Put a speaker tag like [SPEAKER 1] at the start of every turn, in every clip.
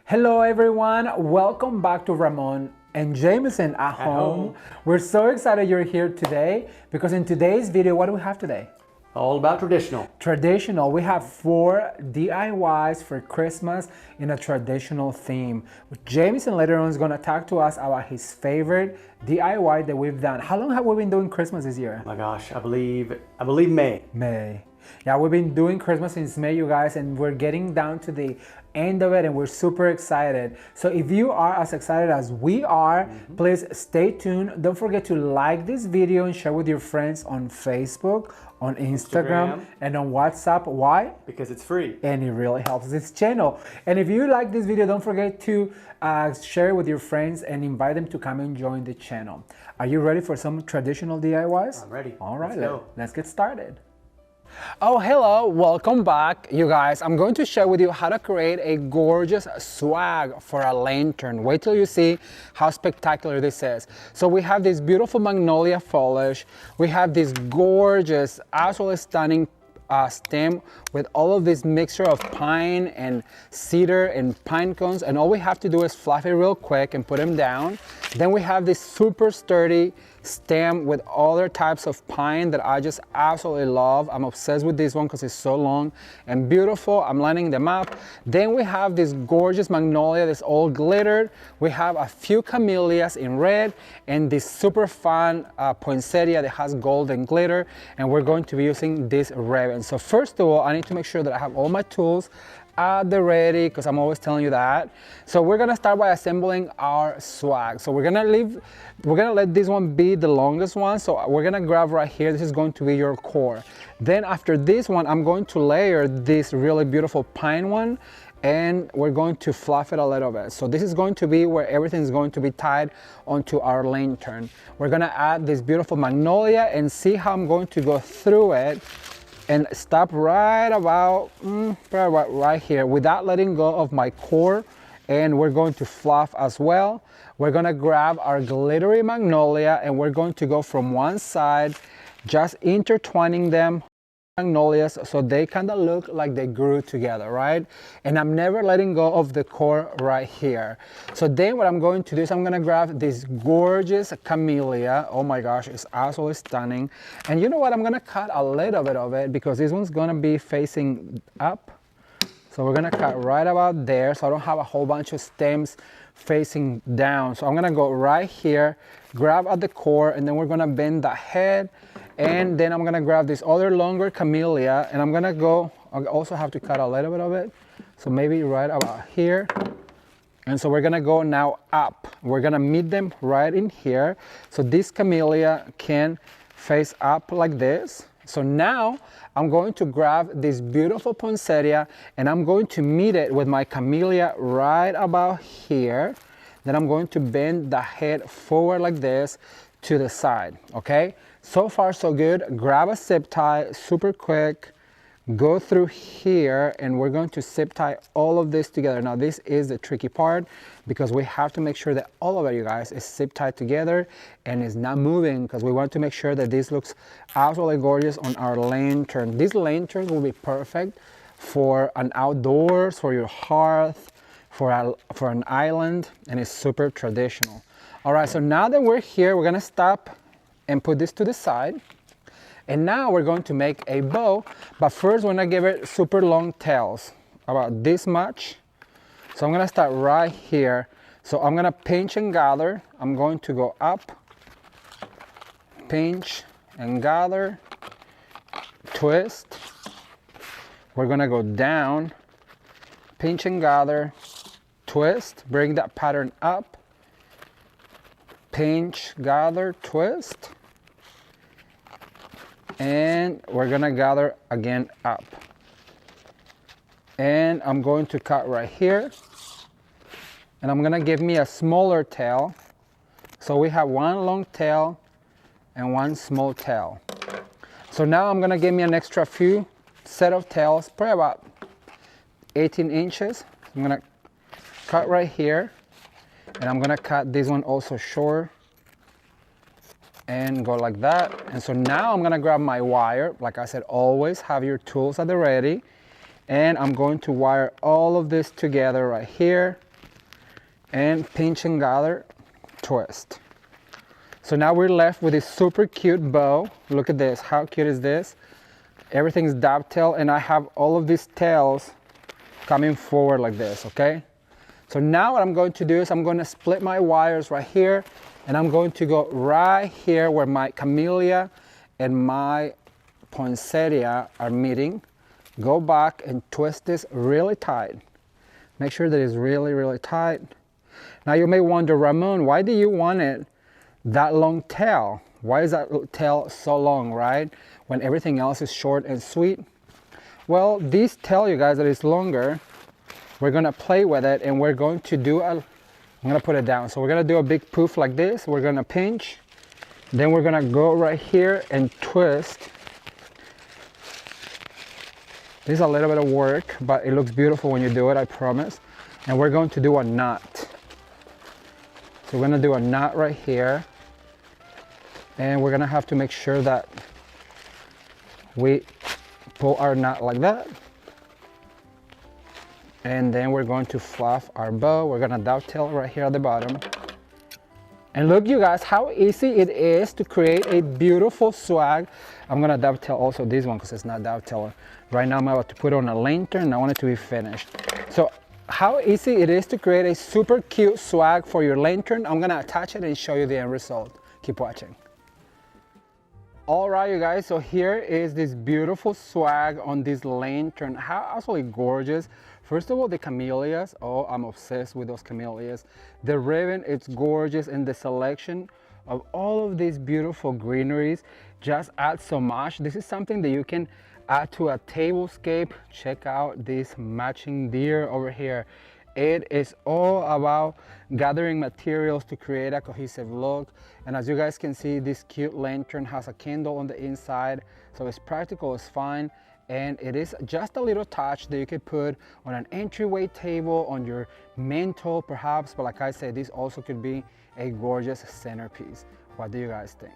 [SPEAKER 1] Hello everyone, welcome back to Ramon and Jameson at home. We're so excited you're here today because in today's video, what do we have today?
[SPEAKER 2] All about traditional.
[SPEAKER 1] Traditional. We have 4 DIYs for Christmas in a traditional theme. Jameson later on is going to talk to us about his favorite DIY that we've done. How long have we been doing Christmas this year?
[SPEAKER 2] Oh my gosh, I believe May.
[SPEAKER 1] May. Yeah, we've been doing Christmas since May, you guys, and we're getting down to the end of it and we're super excited. So if you are as excited as we are, please stay tuned. Don't forget to like this video and share with your friends on Facebook, on Instagram, and on WhatsApp. Why?
[SPEAKER 2] Because it's free.
[SPEAKER 1] And it really helps this channel. And if you like this video, don't forget to share it with your friends and invite them to come and join the channel. Are you ready for some traditional DIYs?
[SPEAKER 2] I'm ready.
[SPEAKER 1] All right, let's get started.
[SPEAKER 3] Oh, hello, welcome back, you guys. I'm going to share with you how to create a gorgeous swag for a lantern. Wait till you see how spectacular this is. So we have this beautiful magnolia foliage. We have this gorgeous, absolutely stunning stem with all of this mixture of pine and cedar and pine cones, and all we have to do is fluff it real quick and put them down. Then we have this super sturdy stem with other types of pine that I just absolutely love. I'm obsessed with this one because it's so long and beautiful. I'm lining them up. Then we have this gorgeous magnolia that's all glittered. We have a few camellias in red and this super fun poinsettia that has gold and glitter, and we're going to be using this ribbon. So first of all, I need to make sure that I have all my tools at the ready, because I'm always telling you that. So we're gonna start by assembling our swag. So we're gonna let this one be the longest one. So we're gonna grab right here. This is going to be your core. Then after this one, I'm going to layer this really beautiful pine one, and we're going to fluff it a little bit. So this is going to be where everything is going to be tied onto our lantern. We're gonna add this beautiful magnolia and see how I'm going to go through it and stop right about right here without letting go of my core. And we're going to fluff as well. We're gonna grab our glittery magnolia and we're going to go from one side, just intertwining them magnolias so they kind of look like they grew together, right? And I'm never letting go of the core right here. So then what I'm going to do is I'm gonna grab this gorgeous camellia. Oh my gosh, it's absolutely stunning. And you know what? I'm gonna cut a little bit of it because this one's gonna be facing up. So we're gonna cut right about there so I don't have a whole bunch of stems facing down. So I'm gonna go right here, grab at the core, and then we're gonna bend the head. And then I'm gonna grab this other longer camellia and I'm gonna go, I also have to cut a little bit of it. So maybe right about here. And so we're gonna go now up. We're gonna meet them right in here. So this camellia can face up like this. So now I'm going to grab this beautiful poinsettia and I'm going to meet it with my camellia right about here. Then I'm going to bend the head forward like this to the side, okay? So far so good. Grab a zip tie super quick, go through here, and we're going to zip tie all of this together. Now this is the tricky part because we have to make sure that all of it, you guys, is zip tied together and is not moving because we want to make sure that this looks absolutely gorgeous on our lantern. These lanterns will be perfect for an outdoors, for your hearth, for an island, and it's super traditional. All right, so now that we're here, we're gonna stop and put this to the side. And now we're going to make a bow, but first we're gonna give it super long tails, about this much. So I'm gonna start right here. So I'm gonna pinch and gather. I'm going to go up, pinch and gather, twist. We're gonna go down, pinch and gather, twist, bring that pattern up, pinch, gather, twist, and we're gonna gather again up. And I'm going to cut right here, and I'm gonna give me a smaller tail. So we have one long tail and one small tail. So now I'm gonna give me an extra few set of tails, probably about 18 inches. I'm gonna cut right here. And I'm gonna cut this one also short and go like that. And so now I'm gonna grab my wire. Like I said, always have your tools at the ready. And I'm going to wire all of this together right here. and pinch and gather, twist. So now we're left with this super cute bow. Look at this, how cute is this? Everything's dovetail, and I have all of these tails coming forward like this, okay? So now what I'm going to do is I'm going to split my wires right here, and I'm going to go right here where my camellia and my poinsettia are meeting. Go back and twist this really tight. Make sure that it's really, really tight. Now you may wonder, Ramon, why do you want it that long tail? Why is that tail so long, right? When everything else is short and sweet? Well, this tail, you guys, that is longer, we're gonna play with it, and we're going to do I'm gonna put it down. So we're gonna do a big poof like this. We're gonna pinch, then we're gonna go right here and twist. This is a little bit of work, but it looks beautiful when you do it, I promise. And we're going to do a knot. So we're gonna do a knot right here, and we're gonna have to make sure that we pull our knot like that. And then we're going to fluff our bow. We're gonna dovetail right here at the bottom. And look, you guys, how easy it is to create a beautiful swag. I'm gonna dovetail also this one because it's not dovetail. Right now I'm about to put on a lantern and I want it to be finished. So how easy it is to create a super cute swag for your lantern. I'm gonna attach it and show you the end result. Keep watching. All right, you guys, so here is this beautiful swag on this lantern. How absolutely gorgeous. First of all, the camellias. Oh, I'm obsessed with those camellias. The ribbon, it's gorgeous, and the selection of all of these beautiful greeneries just adds so much. This is something that you can add to a tablescape. Check out this matching deer over here. It is all about gathering materials to create a cohesive look. And as you guys can see, this cute lantern has a candle on the inside, so it's practical, it's fine, and it is just a little touch that you could put on an entryway table, on your mantle perhaps, but like I said, this also could be a gorgeous centerpiece. What do you guys think?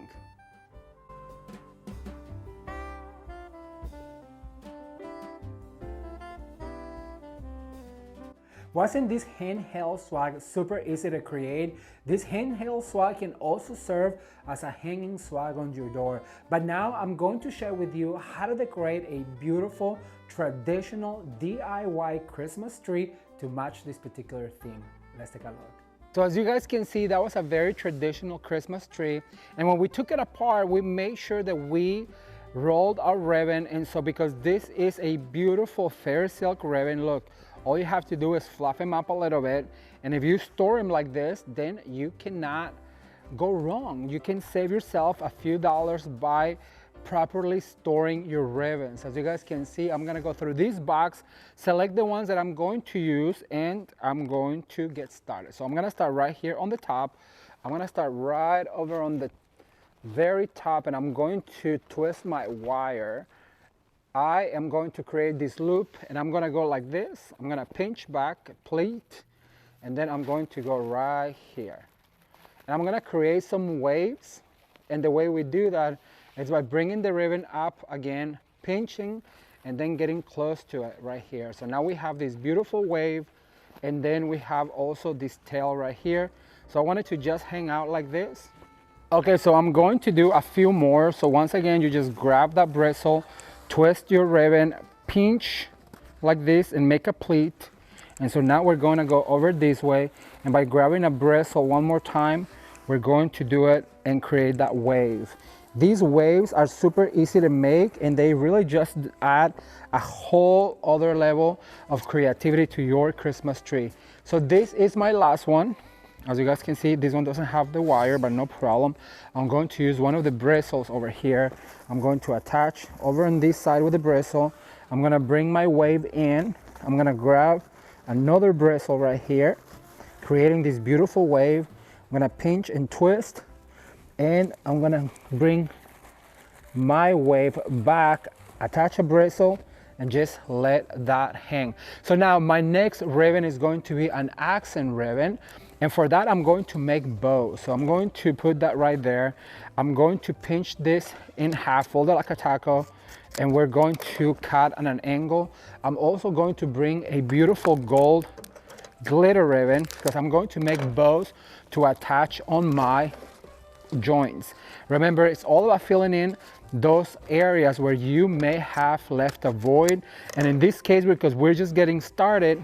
[SPEAKER 1] Wasn't this handheld swag super easy to create? This handheld swag can also serve as a hanging swag on your door. But now I'm going to share with you how to decorate a beautiful traditional DIY Christmas tree to match this particular theme. Let's take a look.
[SPEAKER 3] So as you guys can see, that was a very traditional Christmas tree. And when we took it apart, we made sure that we rolled our ribbon. And so because this is a beautiful fair silk ribbon, look, all you have to do is fluff him up a little bit. And if you store him like this, then you cannot go wrong. You can save yourself a few dollars by properly storing your ribbons. As you guys can see, I'm gonna go through this box, select the ones that I'm going to use, and I'm going to get started. So I'm gonna start right here on the top. I'm gonna start right over on the very top, and I'm going to twist my wire. I am going to create this loop, and I'm gonna go like this. I'm gonna pinch back, pleat, and then I'm going to go right here. And I'm gonna create some waves, and the way we do that is by bringing the ribbon up again, pinching, and then getting close to it right here. So now we have this beautiful wave, and then we have also this tail right here. So I wanted to just hang out like this. Okay, so I'm going to do a few more. So once again, you just grab that bristle, twist your ribbon, pinch like this, and make a pleat. And so now we're going to go over this way, and by grabbing a bristle one more time, we're going to do it and create that wave. These waves are super easy to make, and they really just add a whole other level of creativity to your Christmas tree. So this is my last one. As you guys can see, this one doesn't have the wire, but no problem. I'm going to use one of the bristles over here. I'm going to attach over on this side with the bristle. I'm gonna bring my wave in. I'm gonna grab another bristle right here, creating this beautiful wave. I'm gonna pinch and twist, and I'm gonna bring my wave back, attach a bristle, and just let that hang. So now my next ribbon is going to be an accent ribbon. And for that, I'm going to make bows. So I'm going to put that right there. I'm going to pinch this in half, fold it like a taco, and we're going to cut at an angle. I'm also going to bring a beautiful gold glitter ribbon because I'm going to make bows to attach on my joints. Remember, it's all about filling in those areas where you may have left a void. And in this case, because we're just getting started,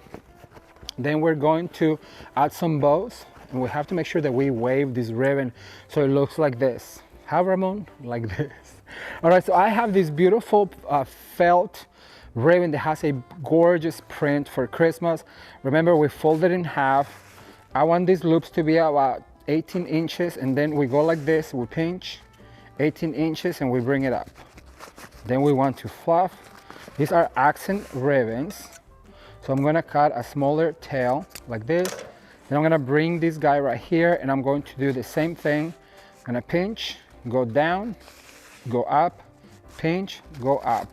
[SPEAKER 3] then we're going to add some bows, and we have to make sure that we wave this ribbon so it looks like this. How, Ramon? Like this. All right, so I have this beautiful felt ribbon that has a gorgeous print for Christmas. Remember, we folded in half. I want these loops to be about 18 inches, and then we go like this, we pinch 18 inches and we bring it up. Then we want to fluff. These are accent ribbons. So I'm gonna cut a smaller tail like this. Then I'm gonna bring this guy right here and I'm going to do the same thing. I'm gonna pinch, go down, go up, pinch, go up.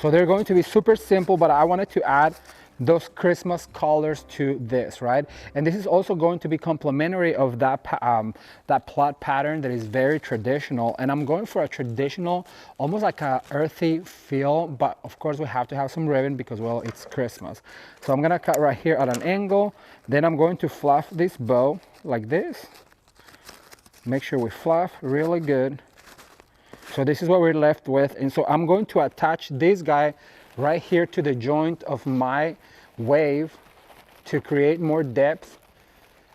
[SPEAKER 3] So they're going to be super simple, but I wanted to add those Christmas colors to this, right? And this is also going to be complementary of that plot pattern that is very traditional. And I'm going for a traditional, almost like a earthy feel, but of course we have to have some ribbon because, well, it's Christmas. So I'm gonna cut right here at an angle. Then I'm going to fluff this bow like this. Make sure we fluff really good. So this is what we're left with. And so I'm going to attach this guy right here to the joint of my wave to create more depth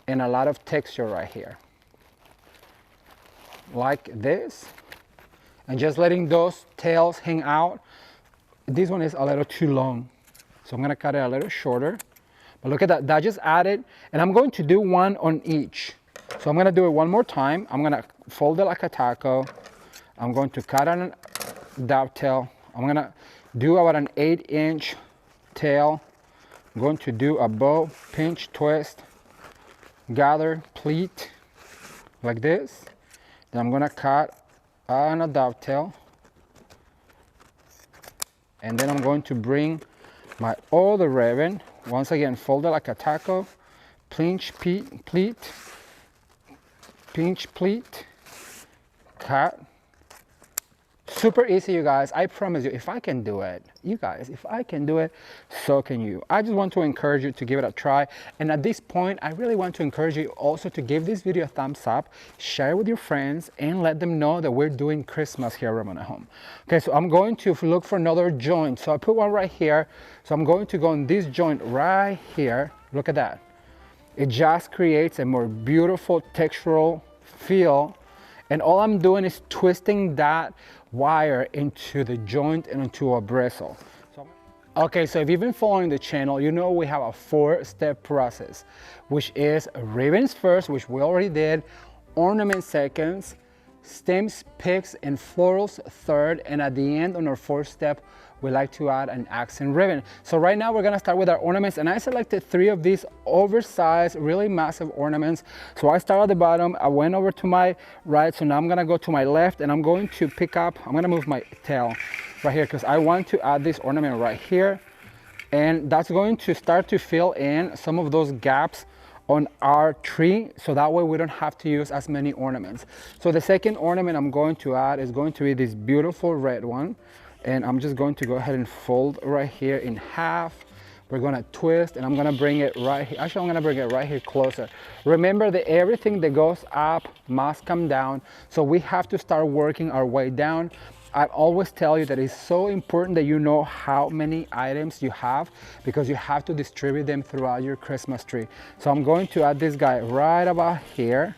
[SPEAKER 3] and a lot of texture right here. Like this. And just letting those tails hang out. This one is a little too long, so I'm gonna cut it a little shorter. But look at that, that just added, and I'm going to do one on each. So I'm gonna do it one more time. I'm gonna fold it like a taco. I'm going to cut on a dovetail. I'm gonna do about an 8-inch tail. I'm going to do a bow, pinch, twist, gather, pleat, like this. Then I'm gonna cut on a dovetail. And then I'm going to bring my other ribbon, once again, fold it like a taco, pinch, pleat, pinch, pleat, cut. Super easy, you guys. I promise you, if I can do it, you guys, if I can do it, so can you. I just want to encourage you to give it a try. And at this point, I really want to encourage you also to give this video a thumbs up, share it with your friends, and let them know that we're doing Christmas here at Ramon at Home. Okay, so I'm going to look for another joint. So I put one right here. So I'm going to go in this joint right here. Look at that. It just creates a more beautiful textural feel. And all I'm doing is twisting that wire into the joint and into a bristle. Okay, so if you've been following the channel, you know we have a 4-step process, which is ribbons first, which we already did, ornaments seconds, stems, picks, and florals third, and at the end on our 4th step, we like to add an accent ribbon. So right now we're gonna start with our ornaments, and I selected 3 of these oversized, really massive ornaments. So I started at the bottom, I went over to my right, so now I'm gonna go to my left, and I'm going to pick up, I'm gonna move my tail right here because I want to add this ornament right here, and that's going to start to fill in some of those gaps on our tree, so that way we don't have to use as many ornaments. So the second ornament I'm going to add is going to be this beautiful red one. And I'm just going to go ahead and fold right here in half. We're gonna twist, and I'm gonna bring it right here. Actually, I'm gonna bring it right here closer. Remember that everything that goes up must come down. So we have to start working our way down. I always tell you that it's so important that you know how many items you have, because you have to distribute them throughout your Christmas tree. So I'm going to add this guy right about here.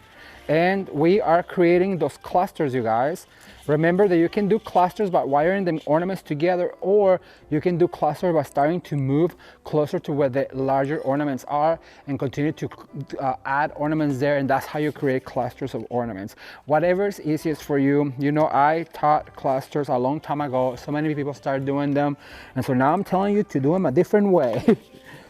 [SPEAKER 3] And we are creating those clusters, you guys. Remember that you can do clusters by wiring the ornaments together, or you can do clusters by starting to move closer to where the larger ornaments are and continue to add ornaments there, and that's how you create clusters of ornaments. Whatever is easiest for you. You know, I taught clusters a long time ago. So many people started doing them, and so now I'm telling you to do them a different way.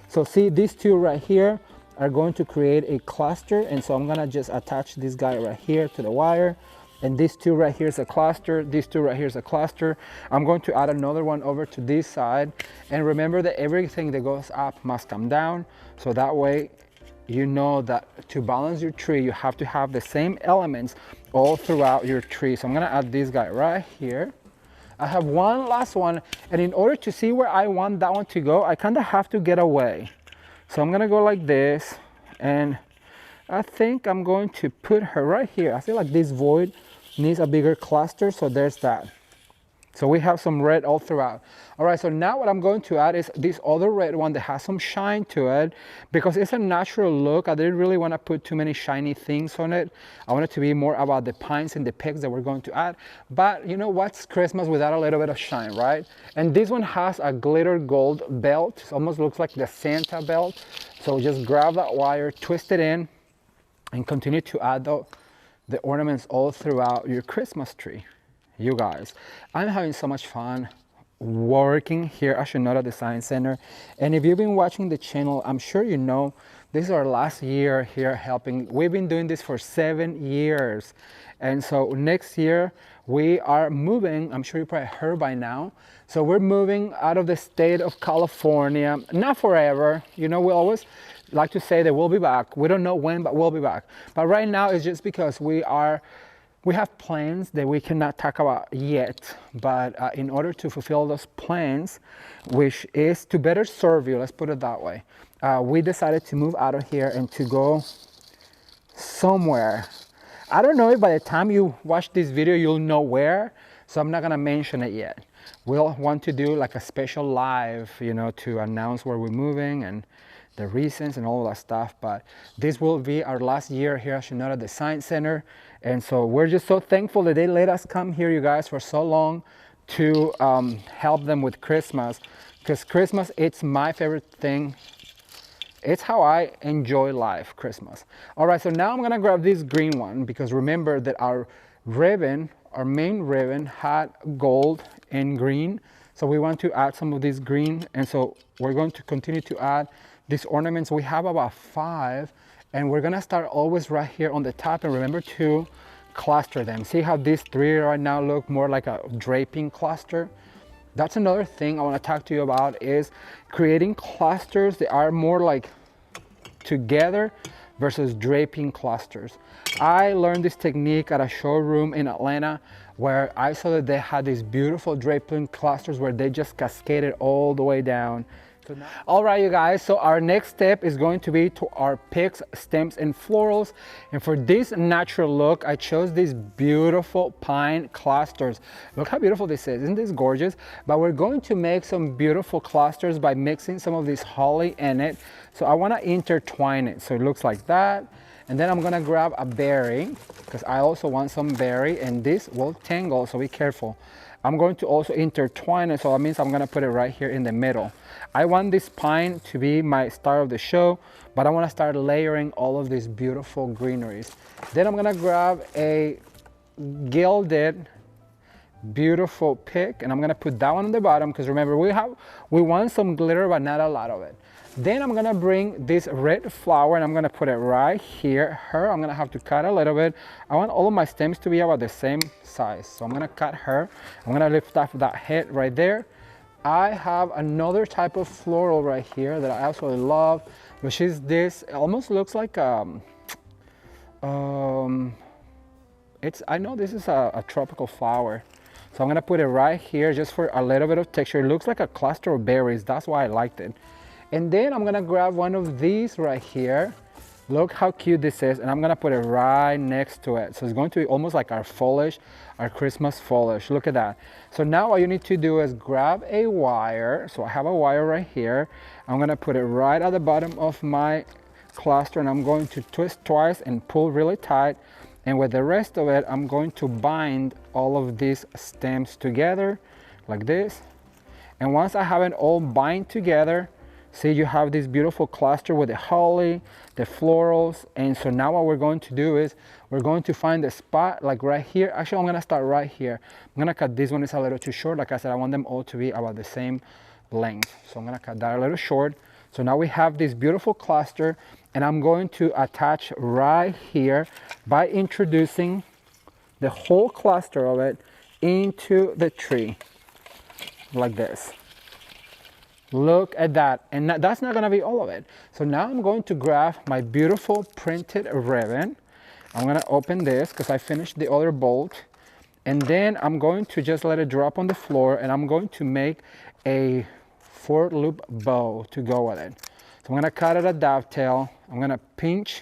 [SPEAKER 3] So see, these 2 right here are going to create a cluster, and so I'm gonna just attach this guy right here to the wire, and these 2 right here is a cluster, these 2 right here is a cluster. I'm going to add another one over to this side, and remember that everything that goes up must come down, so that way you know that to balance your tree you have to have the same elements all throughout your tree. So I'm gonna add this guy right here. I have one last one, and in order to see where I want that one to go, I kind of have to get away. So I'm gonna go like this, and I think I'm going to put her right here. I feel like this void needs a bigger cluster, so there's that. So we have some red all throughout. All right, so now what I'm going to add is this other red one that has some shine to it, because it's a natural look. I didn't really want to put too many shiny things on it. I want it to be more about the pines and the pegs that we're going to add. But you know what's Christmas without a little bit of shine, right? And this one has a glitter gold belt. It almost looks like the Santa belt. So just grab that wire, twist it in, and continue to add the ornaments all throughout your Christmas tree. You guys, I'm having so much fun working here at Shinoda Design Center. And if you've been watching the channel, I'm sure you know this is our last year here helping. We've been doing this for 7 years. And so next year we are moving. I'm sure you probably heard by now. So we're moving out of the state of California, not forever. You know, we always like to say that we'll be back. We don't know when, but we'll be back. But right now it's just because we have plans that we cannot talk about yet, but in order to fulfill those plans, which is to better serve you, let's put it that way, we decided to move out of here and to go somewhere. I don't know if by the time you watch this video, you'll know where, so I'm not gonna mention it yet. We'll want to do like a special live, you know, to announce where we're moving and the reasons and all of that stuff, but this will be our last year here at Shinoda Design Center. And so we're just so thankful that they let us come here, you guys, for so long to help them with Christmas, because Christmas, it's my favorite thing. It's how I enjoy life, Christmas. All right, so now I'm gonna grab this green one, because remember that our ribbon, our main ribbon, had gold and green. So we want to add some of this green, and so we're going to continue to add these ornaments. We have about 5, and we're gonna start always right here on the top, and remember to cluster them. See how these 3 right now look more like a draping cluster? That's another thing I wanna talk to you about, is creating clusters that are more like together versus draping clusters. I learned this technique at a showroom in Atlanta where I saw that they had these beautiful draping clusters where they just cascaded all the way down. All right, you guys, so our next step is going to be to our picks, stems, and florals. And for this natural look, I chose these beautiful pine clusters. Look how beautiful this is. Isn't this gorgeous? But we're going to make some beautiful clusters by mixing some of this holly in it. So I want to intertwine it. So it looks like that. And then I'm gonna grab a berry, because I also want some berry, and this will tangle, so be careful. I'm going to also intertwine it, so that means I'm gonna put it right here in the middle. I want this pine to be my star of the show, but I wanna start layering all of these beautiful greeneries. Then I'm gonna grab a gilded, beautiful pick, and I'm gonna put that one on the bottom, because remember, we want some glitter, but not a lot of it. Then I'm gonna bring this red flower and I'm gonna put it right here. I'm gonna have to cut a little bit. I want all of my stems to be about the same size. So I'm gonna cut her. I'm gonna lift off that head right there. I have another type of floral right here that I absolutely love, which is this. It almost looks like I know this is a tropical flower. So I'm gonna put it right here just for a little bit of texture. It looks like a cluster of berries. That's why I liked it. And then I'm gonna grab one of these right here. Look how cute this is, and I'm gonna put it right next to it. So it's going to be almost like our foliage, our Christmas foliage. Look at that. So now all you need to do is grab a wire. So I have a wire right here. I'm gonna put it right at the bottom of my cluster, and I'm going to twist twice and pull really tight. And with the rest of it, I'm going to bind all of these stems together like this. And once I have it all bind together, see, you have this beautiful cluster with the holly, the florals. And so now what we're going to do is we're going to find a spot like right here. Actually, I'm gonna start right here. I'm gonna cut this one, it's a little too short. Like I said, I want them all to be about the same length. So I'm gonna cut that a little short. So now we have this beautiful cluster, and I'm going to attach right here by introducing the whole cluster of it into the tree like this. Look at that. And that's not gonna be all of it. So now I'm going to grab my beautiful printed ribbon. I'm gonna open this because I finished the other bolt. And then I'm going to just let it drop on the floor, and I'm going to make a 4-loop bow to go with it. So I'm gonna cut it a dovetail. I'm gonna pinch,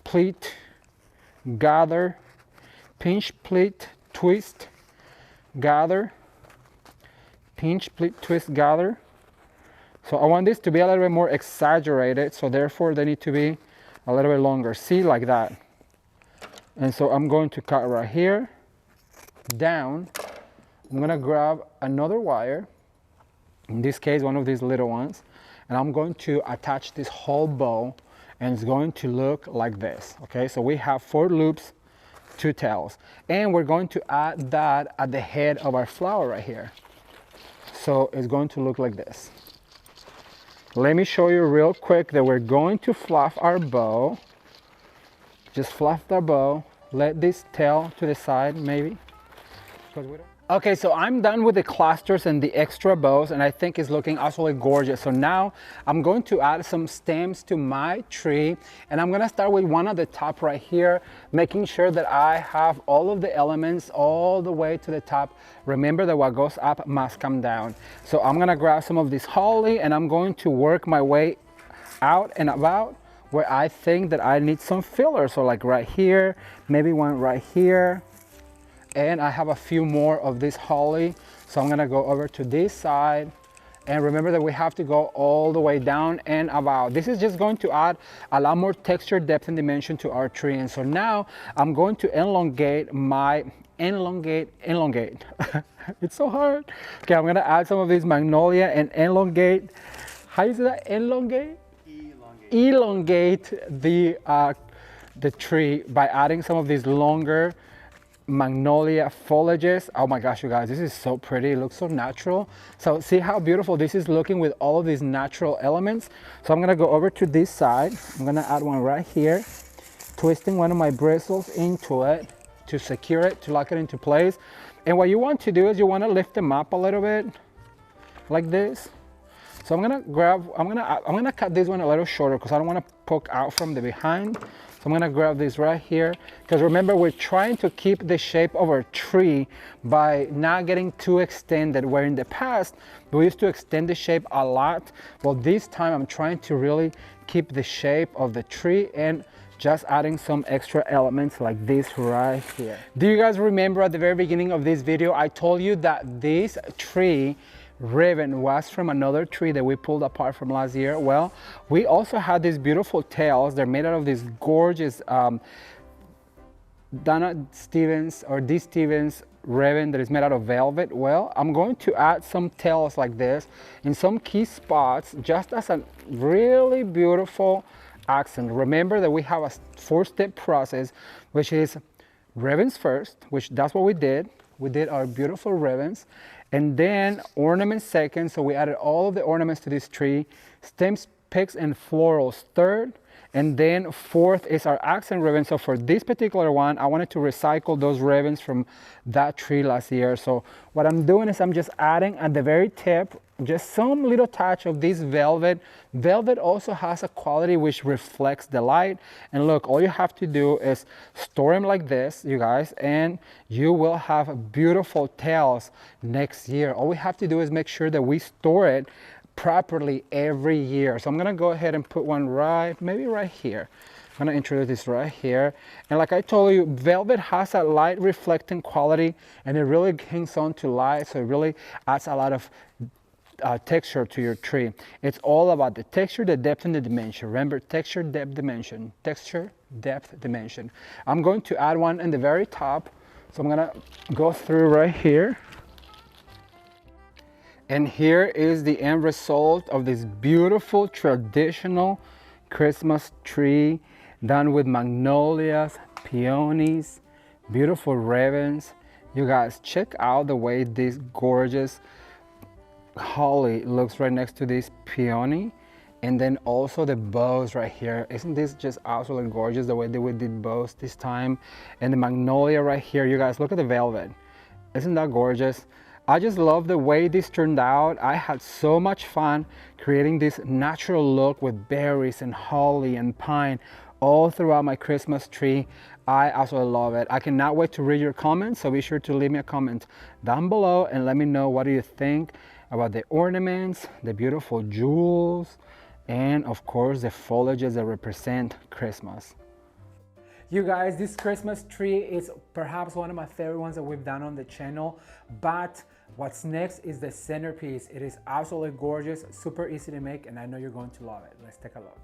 [SPEAKER 3] pleat, gather, pinch, pleat, twist, gather, pinch, pleat, twist, gather. So I want this to be a little bit more exaggerated, so therefore they need to be a little bit longer. See, like that. And so I'm going to cut right here, down. I'm gonna grab another wire, in this case one of these little ones, and I'm going to attach this whole bow, and it's going to look like this. Okay, so we have 4 loops, 2 tails, and we're going to add that at the head of our flower right here. So it's going to look like this. Let me show you real quick that we're going to fluff our bow. Just fluff the bow, let this tail to the side maybe. Okay, so I'm done with the clusters and the extra bows, and I think it's looking absolutely gorgeous. So now I'm going to add some stems to my tree, and I'm gonna start with one at the top right here, making sure that I have all of the elements all the way to the top. Remember that what goes up must come down. So I'm gonna grab some of this holly, and I'm going to work my way out and about where I think that I need some filler. So like right here, maybe one right here. And I have a few more of this holly. So I'm gonna go over to this side. And remember that we have to go all the way down and about. This is just going to add a lot more texture, depth, and dimension to our tree. And so now I'm going to elongate my, elongate. It's so hard. Okay, I'm gonna add some of this magnolia and elongate. How do you say that? Elongate? Elongate the tree by adding some of these longer magnolia foliages. Oh my gosh, you guys, this is so pretty. It looks so natural. So see how beautiful this is looking with all of these natural elements. So I'm gonna go over to this side. I'm gonna add one right here, twisting one of my bristles into it to secure it, to lock it into place. And what you want to do is you want to lift them up a little bit like this. So I'm gonna cut this one a little shorter because I don't want to poke out from the behind. So I'm gonna grab this right here, because remember, we're trying to keep the shape of our tree by not getting too extended, where in the past we used to extend the shape a lot. Well, this time I'm trying to really keep the shape of the tree and just adding some extra elements like this right here. Do you guys remember at the very beginning of this video, I told you that this tree ribbon was from another tree that we pulled apart from last year? Well, we also had these beautiful tails. They're made out of this gorgeous Donna Stevens or D. Stevens ribbon that is made out of velvet. Well, I'm going to add some tails like this in some key spots just as a really beautiful accent. Remember that we have a 4-step process, which is ribbons first, which that's what we did. We did our beautiful ribbons, and then ornaments second. So we added all of the ornaments to this tree. Stems, picks, and florals third. And then fourth is our accent ribbon. So for this particular one, I wanted to recycle those ribbons from that tree last year. So what I'm doing is I'm just adding at the very tip, just some little touch of this velvet. Velvet also has a quality which reflects the light. And look, all you have to do is store them like this, you guys, and you will have beautiful tails next year. All we have to do is make sure that we store it properly every year. So I'm gonna go ahead and put one maybe right here. I'm gonna introduce this right here. And like I told you, velvet has a light reflecting quality, and it really hangs on to light, so it really adds a lot of texture to your tree. It's all about the texture, the depth, and the dimension. Remember, texture, depth, dimension. Texture, depth, dimension. I'm going to add one in the very top. So I'm gonna go through right here. And here is the end result of this beautiful traditional Christmas tree done with magnolias, peonies, beautiful ribbons. You guys, check out the way this gorgeous holly looks right next to this peony, and then also the bows right here. Isn't this just absolutely gorgeous the way that we did bows this time? And the magnolia right here, you guys, look at the velvet. Isn't that gorgeous? I just love the way this turned out. I had so much fun creating this natural look with berries and holly and pine all throughout my Christmas tree. I absolutely love it. I cannot wait to read your comments, so be sure to leave me a comment down below and let me know what do you think about the ornaments, the beautiful jewels, and of course the foliages that represent Christmas.
[SPEAKER 1] You guys, this Christmas tree is perhaps one of my favorite ones that we've done on the channel, but what's next is the centerpiece. It is absolutely gorgeous, super easy to make, and I know you're going to love it. Let's take a look.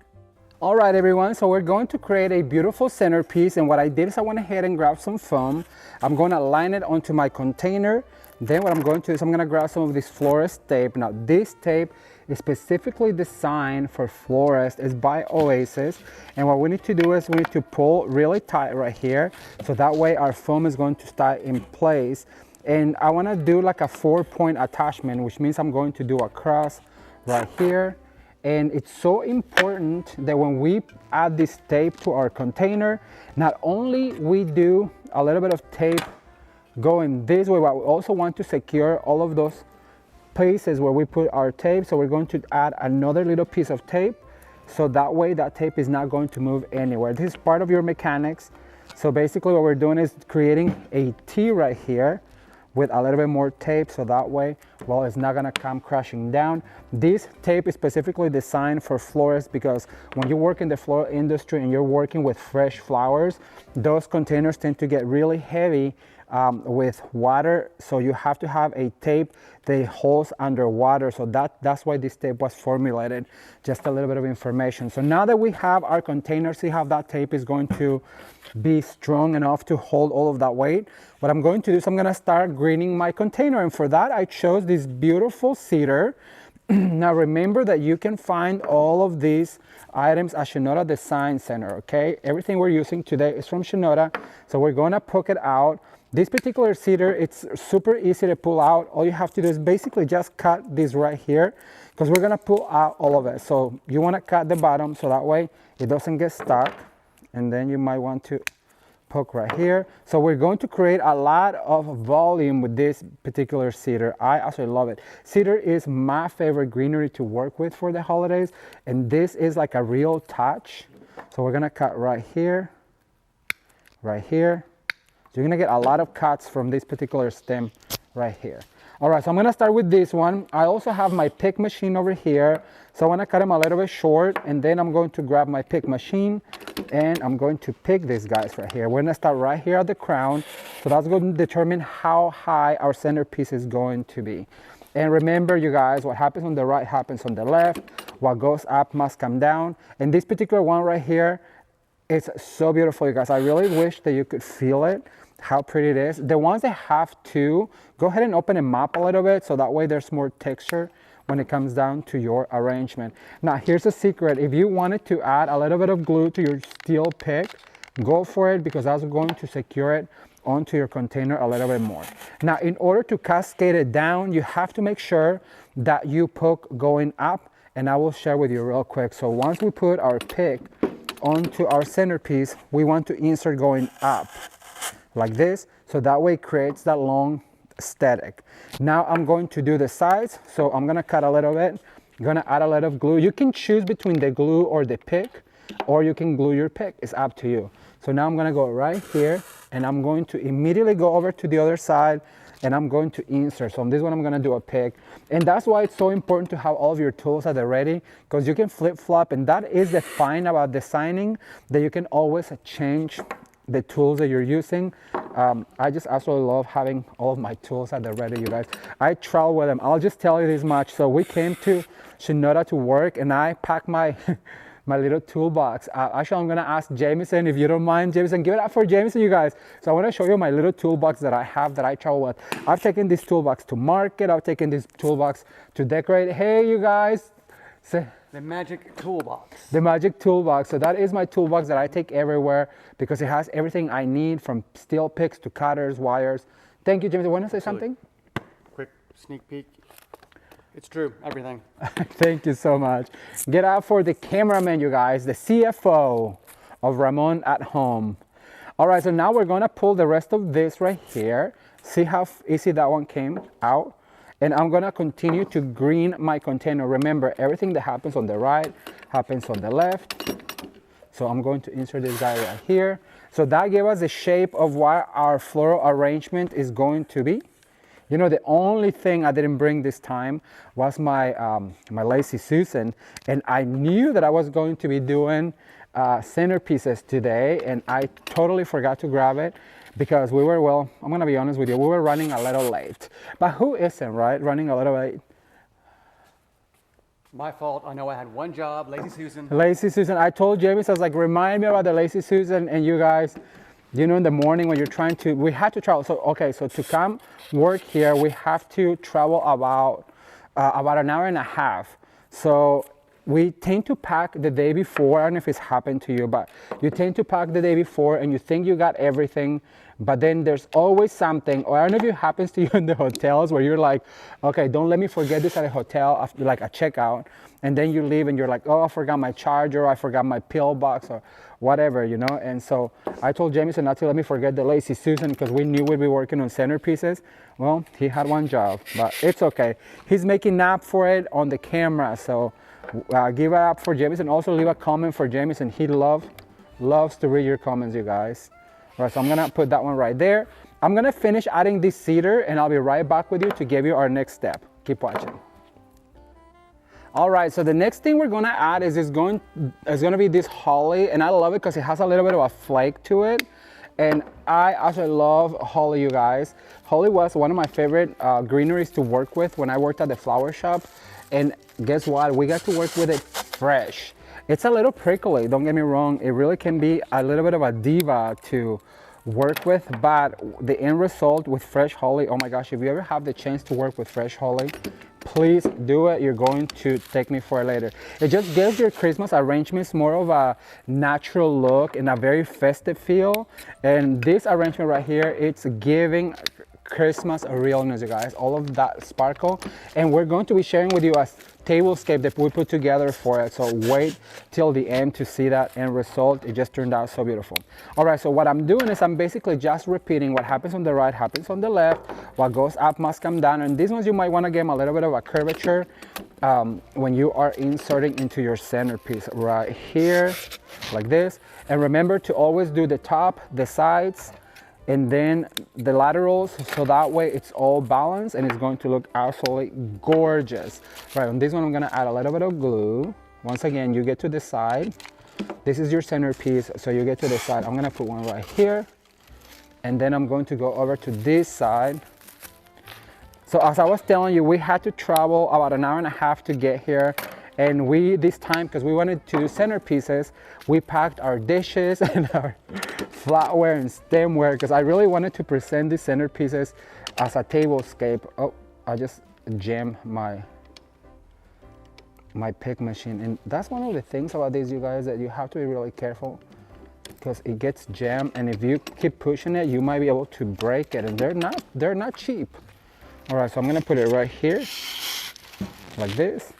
[SPEAKER 3] All right, everyone, so we're going to create a beautiful centerpiece, and what I did is I went ahead and grabbed some foam. I'm going to line it onto my container. Then what I'm going to do is I'm going to grab some of this florist tape. Now this tape is specifically designed for florists. It's by Oasis, and what we need to do is we need to pull really tight right here, so that way our foam is going to stay in place. And I want to do like a 4-point attachment, which means I'm going to do a cross right here. And it's so important that when we add this tape to our container, not only we do a little bit of tape going this way, but we also want to secure all of those places where we put our tape. So we're going to add another little piece of tape, so that way that tape is not going to move anywhere. This is part of your mechanics. So basically what we're doing is creating a T right here with a little bit more tape, so that way, well, it's not gonna come crashing down. This tape is specifically designed for florists because when you work in the floral industry and you're working with fresh flowers, those containers tend to get really heavy with water, so you have to have a tape that holds underwater. So that's why this tape was formulated. Just a little bit of information. So now that we have our container, see how that tape is going to be strong enough to hold all of that weight. What I'm going to do is I'm going to start greening my container, and for that I chose this beautiful cedar. Now remember that you can find all of these items at Shinoda Design Center, okay? Everything we're using today is from Shinoda, so we're going to poke it out. This particular cedar, it's super easy to pull out. All you have to do is basically just cut this right here, because we're gonna pull out all of it. So you wanna cut the bottom so that way it doesn't get stuck. And then you might want to poke right here. So we're going to create a lot of volume with this particular cedar. I absolutely love it. Cedar is my favorite greenery to work with for the holidays, and this is like a real touch. So we're gonna cut right here, right here. So you're gonna get a lot of cuts from this particular stem right here. All right, so I'm gonna start with this one. I also have my pick machine over here. So I wanna cut them a little bit short, and then I'm going to grab my pick machine and I'm going to pick these guys right here. We're gonna start right here at the crown. So that's going to determine how high our centerpiece is going to be. And remember, you guys, what happens on the right happens on the left. What goes up must come down. And this particular one right here, it's so beautiful, you guys. I really wish that you could feel it, how pretty it is. The ones that have two, go ahead and open them up a little bit, so that way there's more texture when it comes down to your arrangement. Now, here's a secret. If you wanted to add a little bit of glue to your steel pick, go for it, because that's going to secure it onto your container a little bit more. Now, in order to cascade it down, you have to make sure that you poke going up, and I will share with you real quick. So once we put our pick onto our centerpiece, we want to insert going up like this, so that way it creates that long aesthetic. Now I'm going to do the sides, so I'm gonna cut a little bit. I'm gonna add a lot of glue. You can choose between the glue or the pick, or you can glue your pick. It's up to you. So now I'm gonna go right here, and I'm going to immediately go over to the other side, and I'm going to insert. So on this one, I'm gonna do a pick. And that's why it's so important to have all of your tools at the ready, because you can flip-flop, and that is the fine about designing, that you can always change the tools that you're using. I just absolutely love having all of my tools at the ready, you guys. I travel with them. I'll just tell you this much. So we came to Shinoda to work, and I packed my my little toolbox. Actually, I'm gonna ask Jameson, if you don't mind. Jameson, give it up for Jameson, you guys. So I wanna show you my little toolbox that I have, that I travel with. I've taken this toolbox to market. I've taken this toolbox to decorate. Hey, you guys.
[SPEAKER 2] The magic toolbox.
[SPEAKER 3] The magic toolbox. So that is my toolbox that I take everywhere, because it has everything I need, from steel picks to cutters, wires. Thank you, James. Want to say something?
[SPEAKER 2] Quick sneak peek. It's true, everything.
[SPEAKER 3] Thank you so much. Get out for the cameraman, you guys, the CFO of Ramon at home. All right, so now we're gonna pull the rest of this right here. See how easy that one came out? And I'm gonna continue to green my container. Remember, everything that happens on the right happens on the left. So I'm going to insert this guy right here. So that gave us the shape of what our floral arrangement is going to be. You know, the only thing I didn't bring this time was my my Lazy Susan, and I knew that I was going to be doing centerpieces today, and I totally forgot to grab it because we were, well, I'm gonna be honest with you, we were running a little late. But who isn't, right? Running a little late.
[SPEAKER 2] My fault. I know I had one job, Lazy Susan.
[SPEAKER 3] Lazy Susan. I told James, I was like, remind me about the Lazy Susan, and you guys, you know, in the morning when you're trying to, we had to travel. So, okay, so to come work here, we have to travel about an hour and a half. So we tend to pack the day before. I don't know if it's happened to you, but you tend to pack the day before and you think you got everything, but then there's always something. Or I don't know if it happens to you in the hotels where you're like, okay, don't let me forget this at a hotel after like a checkout. And then you leave and you're like, oh, I forgot my charger, I forgot my pill box or whatever, you know? And so I told Jameson not to let me forget the Lazy Susan because we knew we'd be working on centerpieces. Well, he had one job, but it's okay. He's making up for it on the camera. So give it up for Jameson. Also leave a comment for Jameson. He loves to read your comments, you guys. All right, so I'm gonna put that one right there. I'm gonna finish adding this cedar and I'll be right back with you to give you our next step. Keep watching. All right, so the next thing we're gonna add is gonna be this holly, and I love it because it has a little bit of a flake to it. And I actually love holly, you guys. Holly was one of my favorite greeneries to work with when I worked at the flower shop. And guess what? We got to work with it fresh. It's a little prickly, don't get me wrong. It really can be a little bit of a diva to work with, but the end result with fresh holly, oh my gosh, if you ever have the chance to work with fresh holly, please do it. You're going to thank me for it later. It just gives your Christmas arrangements more of a natural look and a very festive feel. And this arrangement right here, it's giving Christmas realness, you guys, all of that sparkle. And we're going to be sharing with you a tablescape that we put together for it. So wait till the end to see that end result. It just turned out so beautiful. All right, so what I'm doing is I'm basically just repeating what happens on the right happens on the left. What goes up must come down. And these ones you might want to give them a little bit of a curvature when you are inserting into your centerpiece right here, like this. And remember to always do the top, the sides, and then the laterals, so that way it's all balanced and it's going to look absolutely gorgeous. Right, on this one I'm gonna add a little bit of glue. Once again, you get to decide. This is your centerpiece, so you get to decide. I'm gonna put one right here, and then I'm going to go over to this side. So as I was telling you, we had to travel about an hour and a half to get here. And we, this time, because we wanted to do centerpieces, we packed our dishes and our flatware and stemware, because I really wanted to present these centerpieces as a tablescape. Oh, I just jammed my pick machine. And that's one of the things about these, you guys, that you have to be really careful because it gets jammed. And if you keep pushing it, you might be able to break it. And they're not cheap. All right, so I'm gonna put it right here, like this.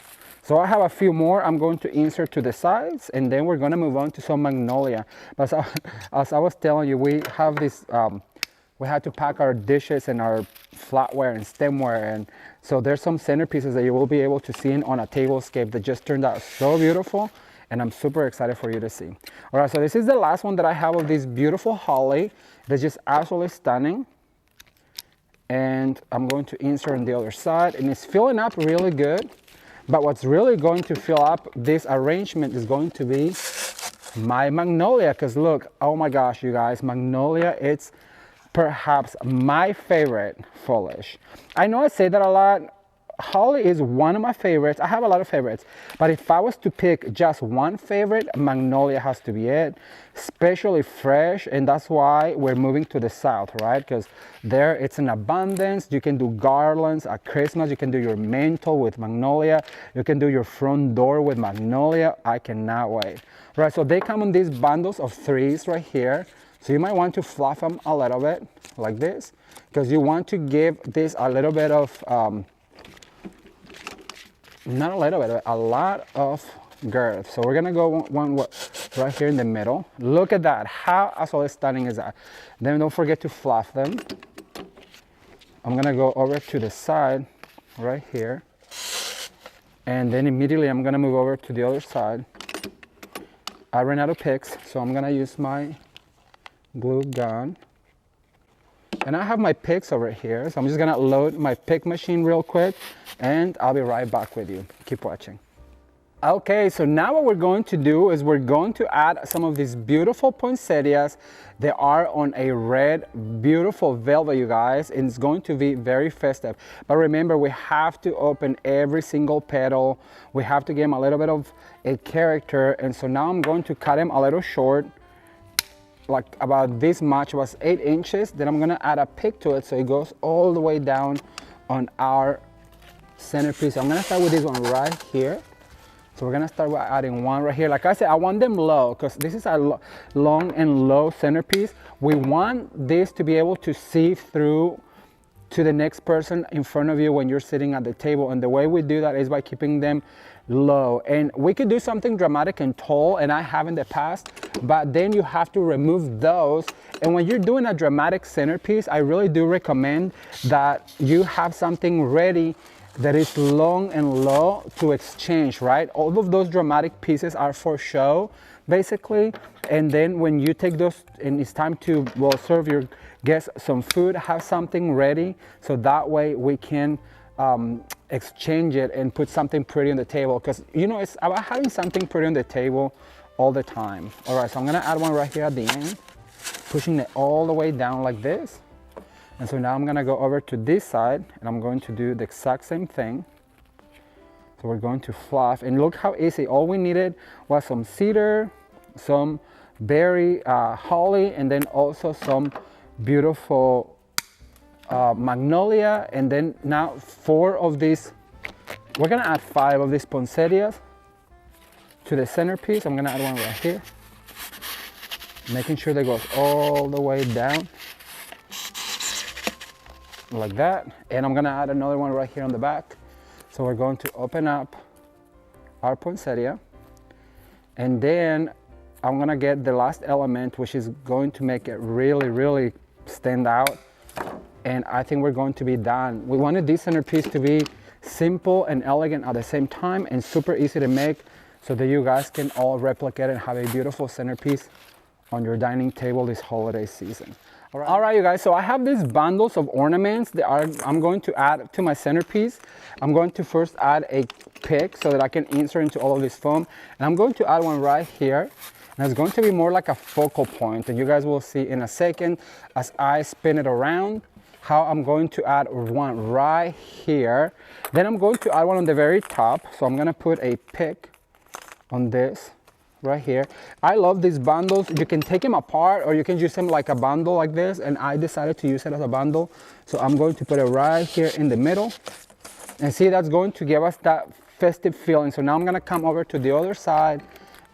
[SPEAKER 3] So I have a few more I'm going to insert to the sides, and then we're gonna move on to some magnolia. But as I was telling you, we have this, we had to pack our dishes and our flatware and stemware, and so there's some centerpieces that you will be able to see on a tablescape that just turned out so beautiful, and I'm super excited for you to see. All right, so this is the last one that I have of this beautiful holly that's just absolutely stunning. And I'm going to insert on the other side, and it's filling up really good. But what's really going to fill up this arrangement is going to be my magnolia. Because look, oh my gosh, you guys, magnolia, it's perhaps my favorite foliage. I know I say that a lot. Holly is one of my favorites. I have a lot of favorites, but if I was to pick just one favorite, magnolia has to be it, especially fresh. And that's why we're moving to the south, right? Because there it's in abundance. You can do garlands at Christmas. You can do your mantle with magnolia. You can do your front door with magnolia. I cannot wait. Right, so they come in these bundles of 3s right here. So you might want to fluff them a little bit like this, because you want to give this a little bit of not a little bit, a lot of girth. So we're gonna go one right here in the middle. Look at that, how absolutely stunning is that? Then don't forget to fluff them. I'm gonna go over to the side right here, and then immediately I'm gonna move over to the other side. I ran out of picks, so I'm gonna use my glue gun. And I have my picks over here, so I'm just gonna load my pick machine real quick, and I'll be right back with you. Keep watching. Okay, so now what we're going to do is we're going to add some of these beautiful poinsettias. They are on a red, beautiful velvet, you guys, and it's going to be very festive. But remember, we have to open every single petal. We have to give them a little bit of a character. And so now I'm going to cut them a little short, like about this much, was 8 inches. Then I'm gonna add a pick to it so it goes all the way down on our centerpiece. I'm gonna start with this one right here. So we're gonna start by adding one right here. Like I said, I want them low because this is a long and low centerpiece. We want this to be able to see through to the next person in front of you when you're sitting at the table. And the way we do that is by keeping them low. And we could do something dramatic and tall, and I have in the past, but then you have to remove those. And when you're doing a dramatic centerpiece, I really do recommend that you have something ready that is long and low to exchange, right? All of those dramatic pieces are for show, basically. And then when you take those and it's time to, well, serve your guests some food, have something ready so that way we can exchange it and put something pretty on the table. Because, you know, it's about having something pretty on the table all the time. All right, so I'm gonna add one right here at the end, pushing it all the way down like this. And so now I'm gonna go over to this side and I'm going to do the exact same thing. So we're going to fluff, and look how easy. All we needed was some cedar, some berry holly, and then also some beautiful magnolia. And then now 4 of these, we're gonna add 5 of these poinsettias to the centerpiece. I'm gonna add one right here, making sure that goes all the way down like that. And I'm gonna add another one right here on the back. So we're going to open up our poinsettia, and then I'm gonna get the last element, which is going to make it really, really stand out. And I think we're going to be done. We wanted this centerpiece to be simple and elegant at the same time, and super easy to make, so that you guys can all replicate and have a beautiful centerpiece on your dining table this holiday season. All right, you guys, so I have these bundles of ornaments that I'm going to add to my centerpiece. I'm going to first add a pick so that I can insert into all of this foam. And I'm going to add one right here. And it's going to be more like a focal point. And you guys will see in a second as I spin it around how I'm going to add one right here. Then I'm going to add one on the very top. So I'm gonna put a pick on this right here. I love these bundles. You can take them apart or you can use them like a bundle like this, and I decided to use it as a bundle. So I'm going to put it right here in the middle, and see, that's going to give us that festive feeling. So now I'm gonna come over to the other side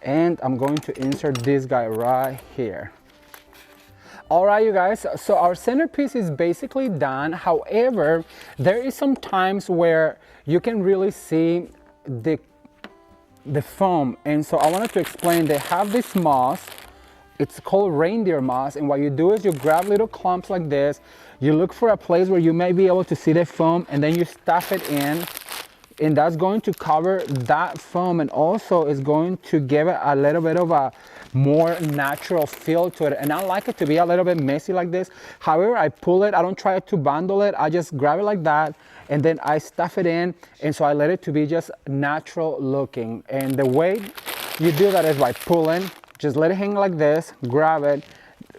[SPEAKER 3] and I'm going to insert this guy right here. All right, you guys, so our centerpiece is basically done. However, there is some times where you can really see the foam, and so I wanted to explain. They have this moss, it's called reindeer moss, and what you do is you grab little clumps like this, you look for a place where you may be able to see the foam, and then you stuff it in, and that's going to cover that foam, and also is going to give it a little bit of a more natural feel to it. And I like it to be a little bit messy like this. However, I pull it, I don't try to bundle it, I just grab it like that, and then I stuff it in, and so I let it to be just natural looking. And the way you do that is by pulling, just let it hang like this, grab it,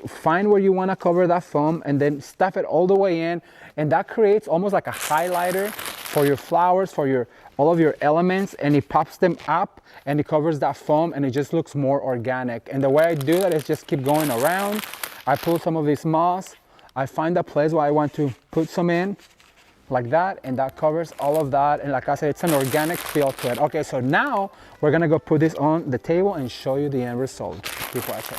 [SPEAKER 3] find where you want to cover that foam, and then stuff it all the way in, and that creates almost like a highlighter for your flowers, for all of your elements, and it pops them up and it covers that foam, and it just looks more organic. And the way I do that is just keep going around. I pull some of this moss, I find a place where I want to put some in, like that, and that covers all of that. And like I said, it's an organic feel to it. Okay, so now we're gonna go put this on the table and show you the end result. Keep watching.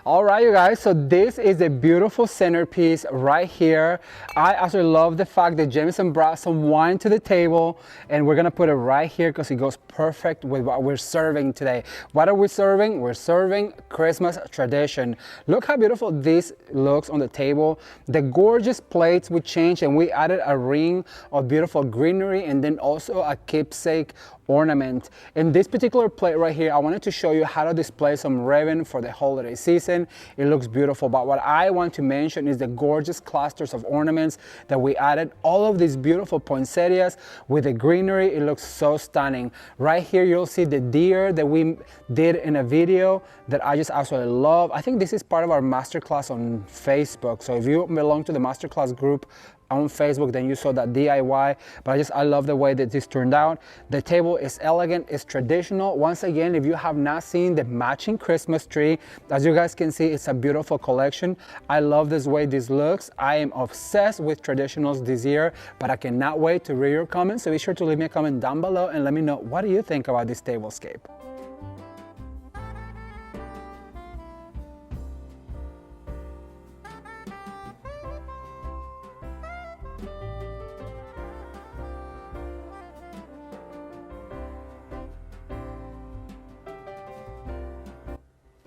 [SPEAKER 3] All right, you guys, so this is a beautiful centerpiece right here. I also love the fact that Jameson brought some wine to the table, and we're gonna put it right here because it goes perfect with what we're serving today. What are we serving? We're serving Christmas tradition. Look how beautiful this looks on the table. The gorgeous plates we changed, and we added a ring of beautiful greenery, and then also a keepsake ornament. In this particular plate right here, I wanted to show you how to display some ribbon for the holiday season. It looks beautiful, but what I want to mention is the gorgeous clusters of ornaments that we added. All of these beautiful poinsettias with the greenery, it looks so stunning. Right here, you'll see the deer that we did in a video that I just absolutely love. I think this is part of our masterclass on Facebook. So if you belong to the masterclass group on Facebook, then you saw that DIY, but I love the way that this turned out. The table is elegant, it's traditional. Once again, if you have not seen the matching Christmas tree, as you guys can see, it's a beautiful collection. I love this way this looks. I am obsessed with traditionals this year, but I cannot wait to read your comments. So be sure to leave me a comment down below and let me know, what do you think about this tablescape?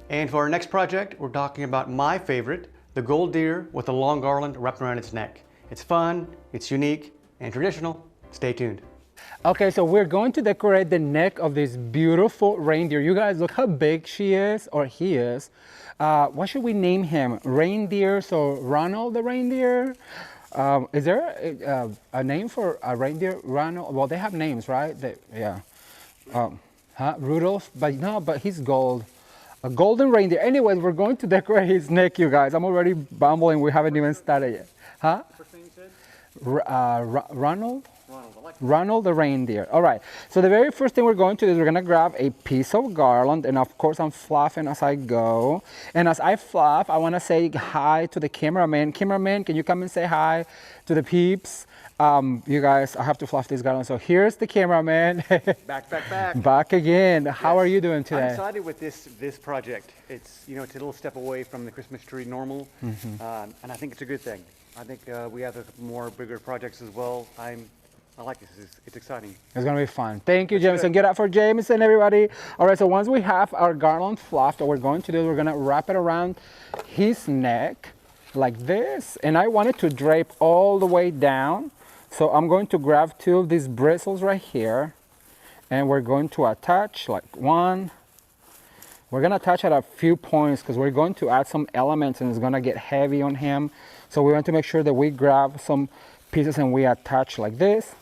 [SPEAKER 2] And for our next project, we're talking about my favorite, the gold deer with a long garland wrapped around its neck. It's fun, it's unique, and traditional. Stay tuned.
[SPEAKER 3] Okay, so we're going to decorate the neck of this beautiful reindeer. You guys, look how big she is, or he is. What should we name him? Reindeer, so Ronald the reindeer? Is there a name for a reindeer? Ronald? Well, they have names, right? Yeah. Rudolph? But no, but he's gold. A golden reindeer. Anyways, we're going to decorate his neck, you guys. I'm already bumbling. We haven't even started yet. Huh?
[SPEAKER 2] First name you said?
[SPEAKER 3] Ronald?
[SPEAKER 2] Ronald, I like that.
[SPEAKER 3] Ronald the reindeer. All right. So the very first thing we're going to do is we're going to grab a piece of garland. And of course, I'm fluffing as I go. And as I fluff, I want to say hi to the cameraman. Cameraman, can you come and say hi to the peeps? You guys, I have to fluff this garland. So here's the cameraman.
[SPEAKER 2] Back, back, back.
[SPEAKER 3] Back again. How are you doing today?
[SPEAKER 2] I'm excited with this project. It's, you know, it's a little step away from the Christmas tree normal, and I think it's a good thing. I think we have more bigger projects as well. I like this. It's exciting.
[SPEAKER 3] It's gonna be fun. Thank you, Jameson. Get up for Jameson, everybody. All right, so once we have our garland fluffed, what we're going to do is we're gonna wrap it around his neck like this. And I want it to drape all the way down. So I'm going to grab two of these bristles right here, and we're going to attach like one. We're gonna attach at a few points because we're going to add some elements and it's gonna get heavy on him. So we want to make sure that we grab some pieces and we attach like this.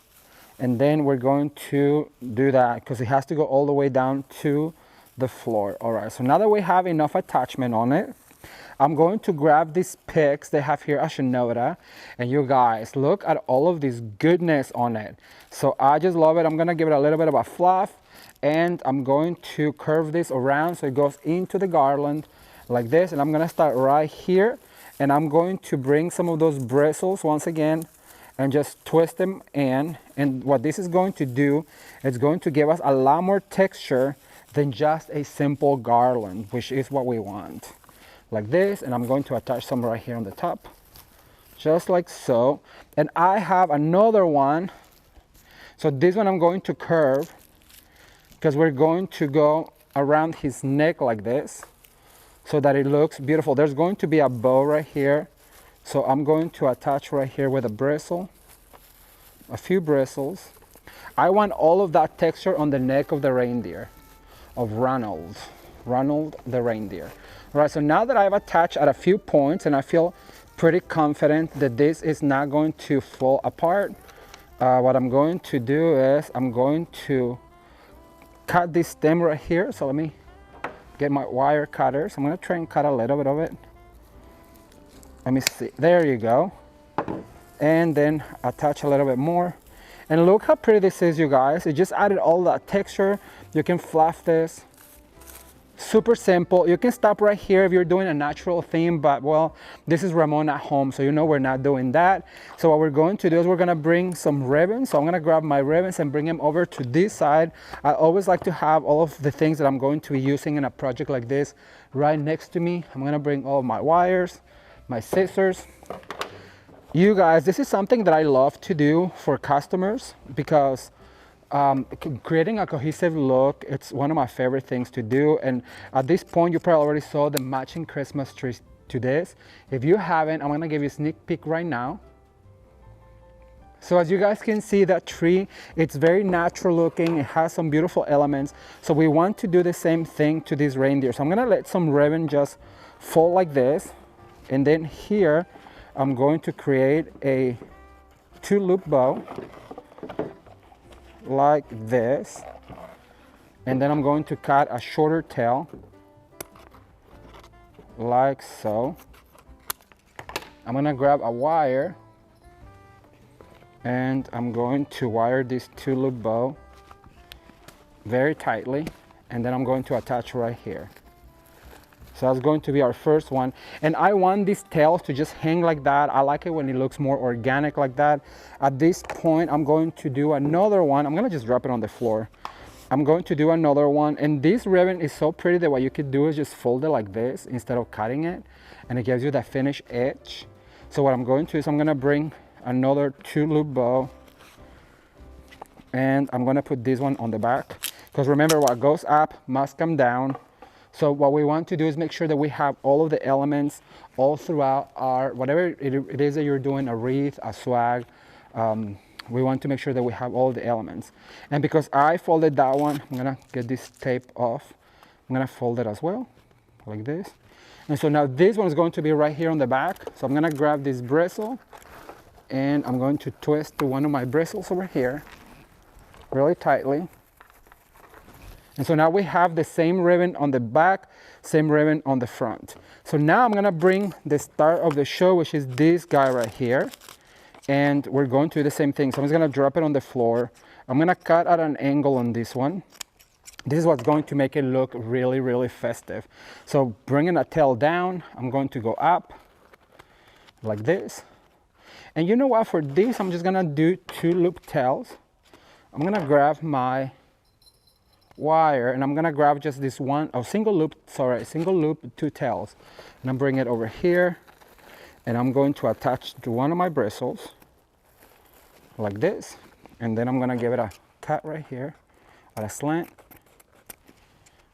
[SPEAKER 3] And then we're going to do that because it has to go all the way down to the floor. All right, so now that we have enough attachment on it, I'm going to grab these picks they have here at Shinoda, and you guys, look at all of this goodness on it. So I just love it. I'm gonna give it a little bit of a fluff, and I'm going to curve this around so it goes into the garland like this. And I'm gonna start right here, and I'm going to bring some of those bristles once again and just twist them in. And what this is going to do, it's going to give us a lot more texture than just a simple garland, which is what we want. Like this, and I'm going to attach some right here on the top, just like so. And I have another one. So this one I'm going to curve because we're going to go around his neck like this so that it looks beautiful. There's going to be a bow right here. So I'm going to attach right here with a bristle, a few bristles. I want all of that texture on the neck of the reindeer, of Ronald the reindeer. All right, so now that I've attached at a few points and I feel pretty confident that this is not going to fall apart, what I'm going to do is I'm going to cut this stem right here. So let me get my wire cutters. I'm going to try and cut a little bit of it. Let me see. There you go. And then attach a little bit more. And look how pretty this is, you guys. It just added all that texture. You can fluff this. Super simple. You can stop right here if you're doing a natural theme, but well, this is Ramon at home, so you know we're not doing that. So what we're going to do is we're gonna bring some ribbons. So I'm gonna grab my ribbons and bring them over to this side. I always like to have all of the things that I'm going to be using in a project like this right next to me. I'm gonna bring all of my wires, my scissors. You guys, this is something that I love to do for customers because creating a cohesive look, it's one of my favorite things to do. And at this point, you probably already saw the matching Christmas tree to this. If you haven't, I'm gonna give you a sneak peek right now. So as you guys can see, that tree, it's very natural looking. It has some beautiful elements. So we want to do the same thing to this reindeer. So I'm gonna let some ribbon just fall like this. And then here, I'm going to create a 2-loop bow like this. And then I'm going to cut a shorter tail like so. I'm gonna grab a wire and I'm going to wire this 2-loop bow very tightly, and then I'm going to attach right here. So that's going to be our first one. And I want these tails to just hang like that. I like it when it looks more organic like that. At this point, I'm going to do another one. I'm gonna just drop it on the floor. I'm going to do another one, and this ribbon is so pretty that what you could do is just fold it like this instead of cutting it, and it gives you that finished edge. So what I'm going to is I'm gonna bring another 2-loop bow, and I'm gonna put this one on the back, because remember, what goes up must come down. So what we want to do is make sure that we have all of the elements all throughout our, whatever it is that you're doing, a wreath, a swag, we want to make sure that we have all the elements. And because I folded that one, I'm gonna get this tape off. I'm gonna fold it as well, like this. And so now this one is going to be right here on the back. So I'm gonna grab this bristle and I'm going to twist to one of my bristles over here really tightly. And so now we have the same ribbon on the back, same ribbon on the front. So now I'm gonna bring the start of the show, which is this guy right here. And we're going to do the same thing. So I'm just gonna drop it on the floor. I'm gonna cut at an angle on this one. This is what's going to make it look really, really festive. So bringing a tail down, I'm going to go up like this. And you know what, for this, I'm just gonna do 2-loop tails. I'm gonna grab my wire and I'm gonna grab just this one, single loop 2 tails. And I'm bringing it over here and I'm going to attach to one of my bristles like this. And then I'm gonna give it a cut right here at a slant.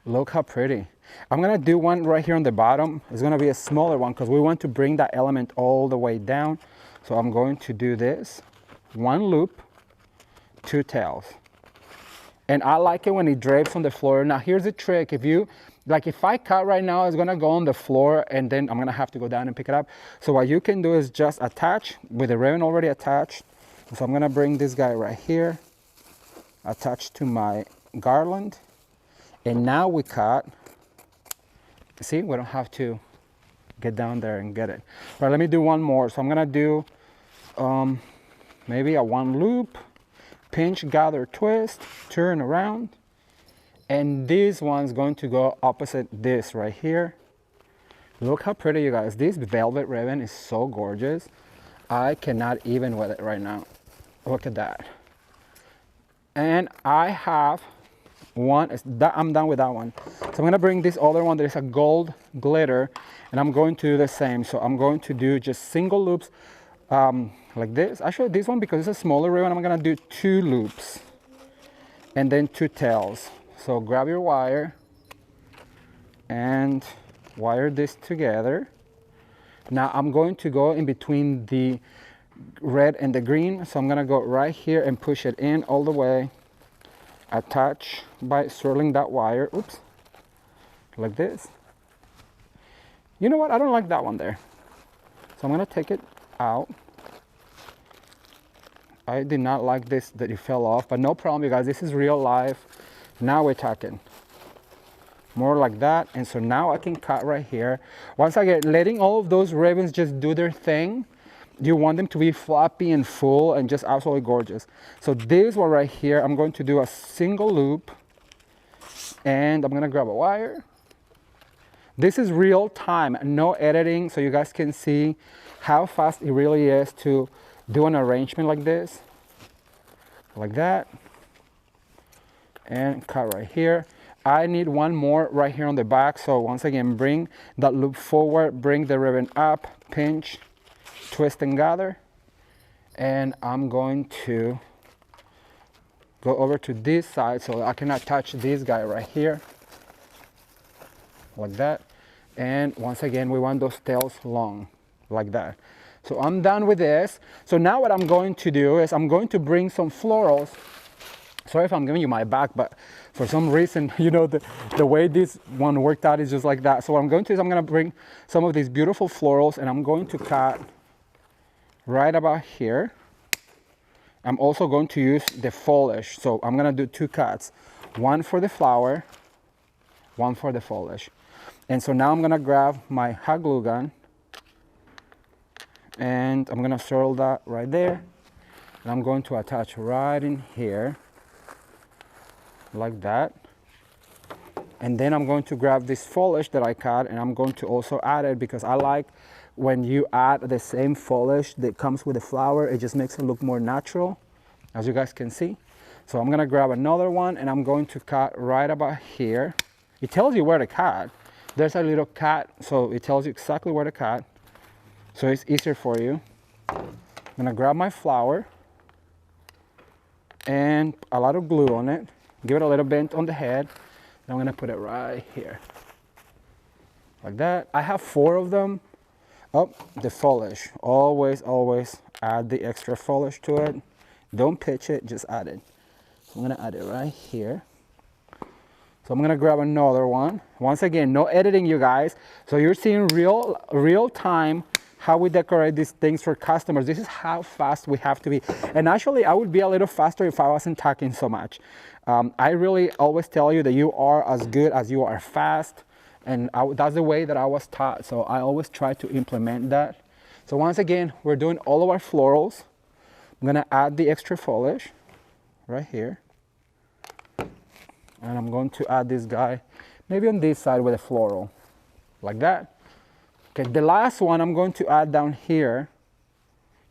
[SPEAKER 3] Look how pretty. I'm gonna do one right here on the bottom. It's gonna be a smaller one because we want to bring that element all the way down. So I'm going to do this, 1 loop, 2 tails. And I like it when it drapes on the floor. Now here's the trick. If I cut right now, it's gonna go on the floor and then I'm gonna have to go down and pick it up. So what you can do is just attach with the ribbon already attached. So I'm gonna bring this guy right here, attached to my garland. And now we cut. See, we don't have to get down there and get it. All right, let me do one more. So I'm gonna do maybe a 1 loop, pinch, gather, twist, turn around. And this one's going to go opposite this right here. Look how pretty, you guys. This velvet ribbon is so gorgeous. I cannot even with it right now. Look at that. And I have one, I'm done with that one. So I'm gonna bring this other one that is a gold glitter and I'm going to do the same. So I'm going to do just single loops like this. Actually this one, because it's a smaller ribbon, I'm gonna do 2 loops and then 2 tails. So grab your wire and wire this together. Now I'm going to go in between the red and the green. So I'm gonna go right here and push it in all the way. Attach by swirling that wire, oops, like this. You know what, I don't like that one there. So I'm gonna take it out. I did not like this, that it fell off, but no problem, you guys, this is real life. Now we're talking. More like that, and so now I can cut right here. Once again, letting all of those ribbons just do their thing. You want them to be floppy and full and just absolutely gorgeous. So this one right here, I'm going to do a single loop and I'm gonna grab a wire. This is real time, no editing, so you guys can see how fast it really is to do an arrangement like this, like that, and cut right here. I need one more right here on the back. So once again, bring that loop forward, bring the ribbon up, pinch, twist and gather, and I'm going to go over to this side so I can attach this guy right here like that. And once again, we want those tails long like that. So I'm done with this. So now what I'm going to do is I'm going to bring some florals. Sorry if I'm giving you my back, but for some reason, you know, the way this one worked out is just like that. So what I'm going to do is I'm going to bring some of these beautiful florals and I'm going to cut right about here. I'm also going to use the foliage. So I'm going to do 2 cuts, one for the flower, one for the foliage. And so now I'm going to grab my hot glue gun and I'm going to swirl that right there. And I'm going to attach right in here like that. And then I'm going to grab this foliage that I cut and I'm going to also add it because I like when you add the same foliage that comes with the flower, it just makes it look more natural, as you guys can see. So I'm gonna grab another one and I'm going to cut right about here. It tells you where to cut. There's a little cut, so it tells you exactly where to cut. So it's easier for you. I'm gonna grab my flower and a lot of glue on it. Give it a little bend on the head. And I'm gonna put it right here. Like that. I have 4 of them. Oh, the foliage. Always, always add the extra foliage to it. Don't pitch it, just add it. So I'm gonna add it right here. So I'm gonna grab another one. Once again, no editing, you guys. So you're seeing real time how we decorate these things for customers. This is how fast we have to be. And actually, I would be a little faster if I wasn't talking so much. I really always tell you that you are as good as you are fast. And that's the way that I was taught. So I always try to implement that. So once again, we're doing all of our florals. I'm gonna add the extra foliage right here. And I'm going to add this guy maybe on this side with a floral, like that. Okay, the last one I'm going to add down here,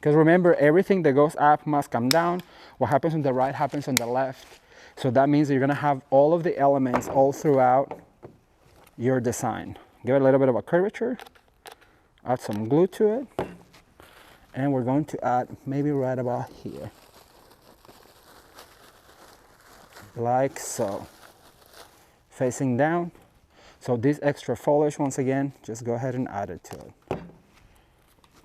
[SPEAKER 3] because remember, everything that goes up must come down. What happens on the right happens on the left. So that means that you're gonna have all of the elements all throughout your design. Give it a little bit of a curvature, add some glue to it, and we're going to add maybe right about here. Like so. Facing down. So this extra foliage, once again, just go ahead and add it to it.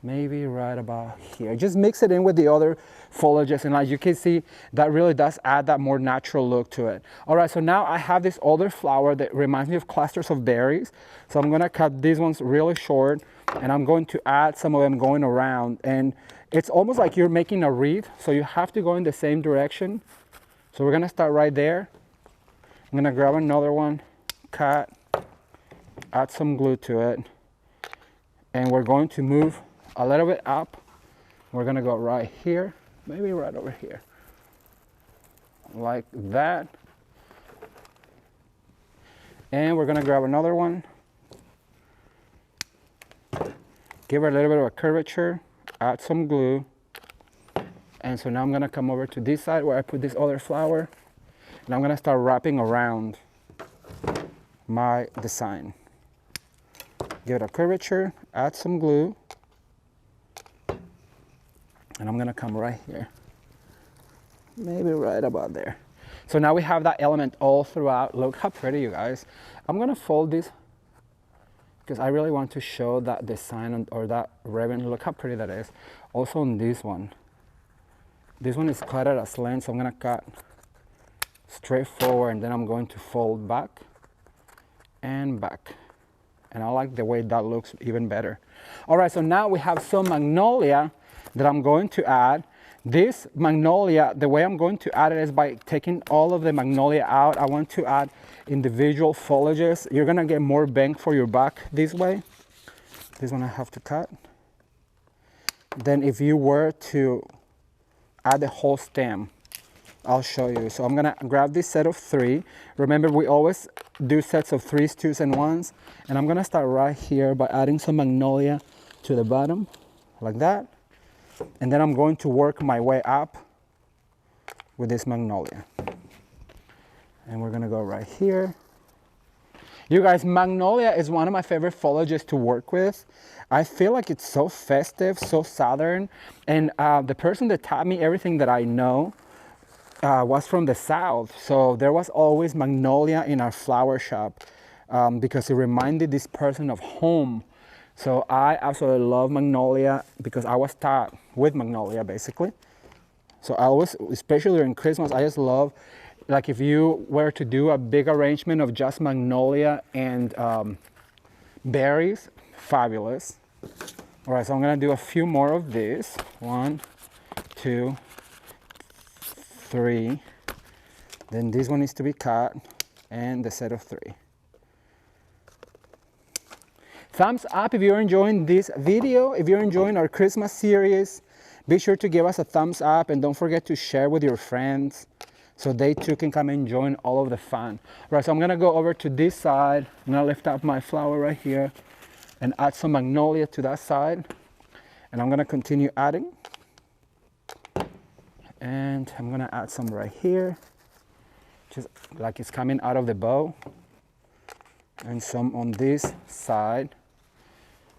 [SPEAKER 3] Maybe right about here. Just mix it in with the other foliages, and as you can see, that really does add that more natural look to it. All right, so now I have this other flower that reminds me of clusters of berries. So I'm gonna cut these ones really short, and I'm going to add some of them going around. And it's almost like you're making a wreath, so you have to go in the same direction. So we're gonna start right there. I'm gonna grab another one, cut, add some glue to it, and we're going to move a little bit up. We're gonna go right here, maybe right over here, like that. And we're gonna grab another one, give her a little bit of a curvature, add some glue. And so now I'm gonna come over to this side where I put this other flower, and I'm gonna start wrapping around my design. Give it a curvature, add some glue, and I'm gonna come right here, maybe right about there. So now we have that element all throughout. Look how pretty, you guys. I'm gonna fold this because I really want to show that design or that ribbon. Look how pretty that is. Also on this one. This one is cut at a slant, so I'm gonna cut straight forward and then I'm going to fold back and back. And I like the way that looks even better. All right, so now we have some magnolia that I'm going to add. This magnolia, the way I'm going to add it is by taking all of the magnolia out. I want to add individual foliages. You're gonna get more bang for your buck this way. This one I have to cut. Then if you were to add the whole stem, I'll show you. So I'm gonna grab this set of 3. Remember, we always do sets of 3s, 2s, and 1s. And I'm gonna start right here by adding some magnolia to the bottom, like that. And then I'm going to work my way up with this magnolia. And we're gonna go right here. You guys, magnolia is one of my favorite foliages to work with. I feel like it's so festive, so southern. And the person that taught me everything that I know was from the South. So there was always magnolia in our flower shop because it reminded this person of home. So I absolutely love magnolia because I was taught with magnolia basically. So I always, especially during Christmas, I just love, like if you were to do a big arrangement of just magnolia and berries, fabulous. All right, so I'm gonna do a few more of these. 1, 2, 3. Then this one needs to be cut, and the set of 3. Thumbs up if you're enjoying this video. If you're enjoying our Christmas series, be sure to give us a thumbs up, and don't forget to share with your friends so they too can come and join all of the fun. All right, so I'm gonna go over to this side. I'm gonna lift up my flower right here and add some magnolia to that side. And I'm gonna continue adding. And I'm gonna add some right here, just like it's coming out of the bow. And some on this side,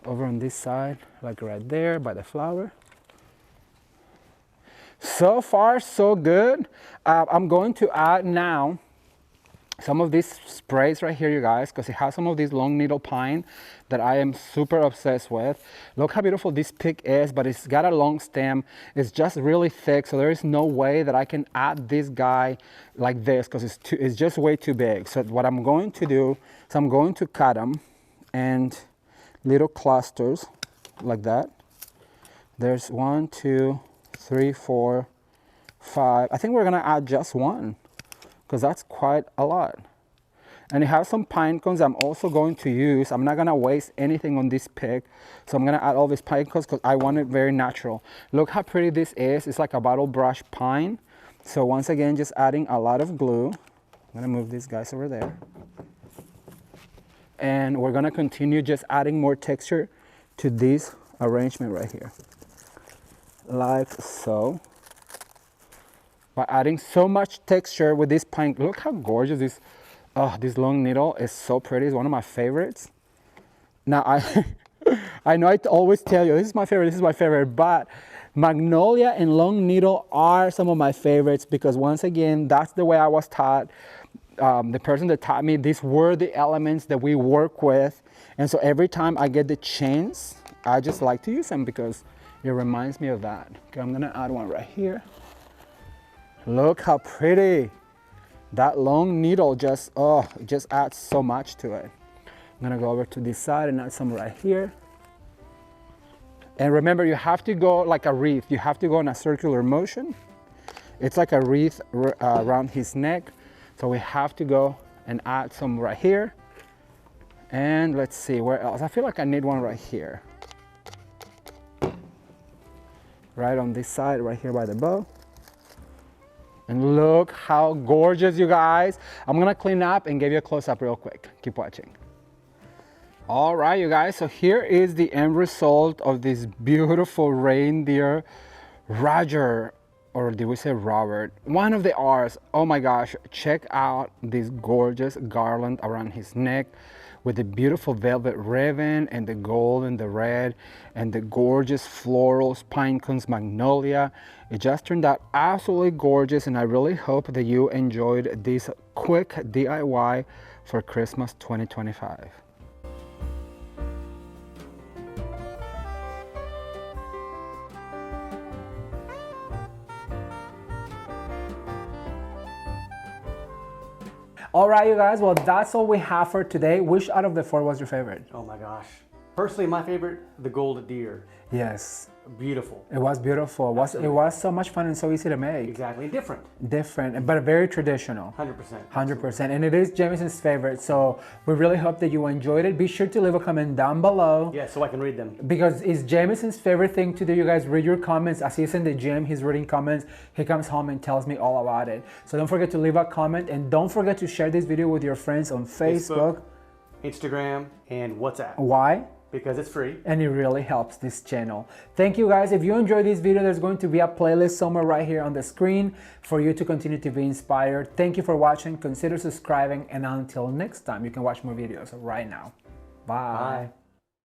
[SPEAKER 3] over on this side, like right there by the flower. So far, so good. I'm going to add now some of these sprays right here, you guys, because it has some of this long needle pine that I am super obsessed with. Look how beautiful this pick is, but it's got a long stem. It's just really thick, so there is no way that I can add this guy like this because it's just way too big. So what I'm going to do is I'm going to cut them and little clusters like that. There's 1, 2, 3, 4, 5. I think we're gonna add just one because that's quite a lot. And it has some pine cones I'm also going to use. I'm not gonna waste anything on this pick, so I'm gonna add all these pine cones because I want it very natural. Look how pretty this is. It's like a bottle brush pine. So once again, just adding a lot of glue. I'm gonna move these guys over there. And we're gonna continue just adding more texture to this arrangement right here. Like so. By adding so much texture with this pine, look how gorgeous this, this long needle is. So pretty. It's one of my favorites. Now I know I always tell you, this is my favorite, but magnolia and long needle are some of my favorites because once again, that's the way I was taught. The person that taught me, these were the elements that we work with. And so every time I get the chance, I just like to use them because it reminds me of that. Okay, I'm gonna add one right here. Look how pretty. That long needle just, it just adds so much to it. I'm gonna go over to this side and add some right here. And remember, you have to go like a wreath. You have to go in a circular motion. It's like a wreath around his neck. So we have to go and add some right here. And let's see, where else? I feel like I need one right here. Right on this side, right here by the bow. And look how gorgeous, you guys. I'm gonna clean up and give you a close-up real quick. Keep watching. All right, you guys, so here is the end result of this beautiful reindeer Roger, or did we say Robert? One of the R's. Oh my gosh, check out this gorgeous garland around his neck with the beautiful velvet ribbon and the gold and the red and the gorgeous florals, pine cones, magnolia. It just turned out absolutely gorgeous, and I really hope that you enjoyed this quick DIY for Christmas 2025.
[SPEAKER 1] All right, you guys, well, that's all we have for today. Which out of the 4 was your favorite?
[SPEAKER 2] Oh my gosh. Personally, my favorite, the gold deer.
[SPEAKER 1] Yes.
[SPEAKER 2] Beautiful.
[SPEAKER 1] It was beautiful. It was so much fun and so easy to make.
[SPEAKER 2] Exactly. Different.
[SPEAKER 1] Different, but very traditional.
[SPEAKER 2] 100%.
[SPEAKER 1] 100%. And it is Jamison's favorite. So we really hope that you enjoyed it. Be sure to leave a comment down below.
[SPEAKER 2] Yeah, so I can read them.
[SPEAKER 1] Because it's Jamison's favorite thing to do. You guys read your comments. As he's in the gym, he's reading comments. He comes home and tells me all about it. So don't forget to leave a comment, and don't forget to share this video with your friends on Facebook,
[SPEAKER 2] Instagram, and WhatsApp.
[SPEAKER 1] Why?
[SPEAKER 2] Because it's free.
[SPEAKER 1] And it really helps this channel. Thank you guys. If you enjoyed this video, there's going to be a playlist somewhere right here on the screen for you to continue to be inspired. Thank you for watching. Consider subscribing, and until next time, you can watch more videos right now. Bye.
[SPEAKER 2] Bye.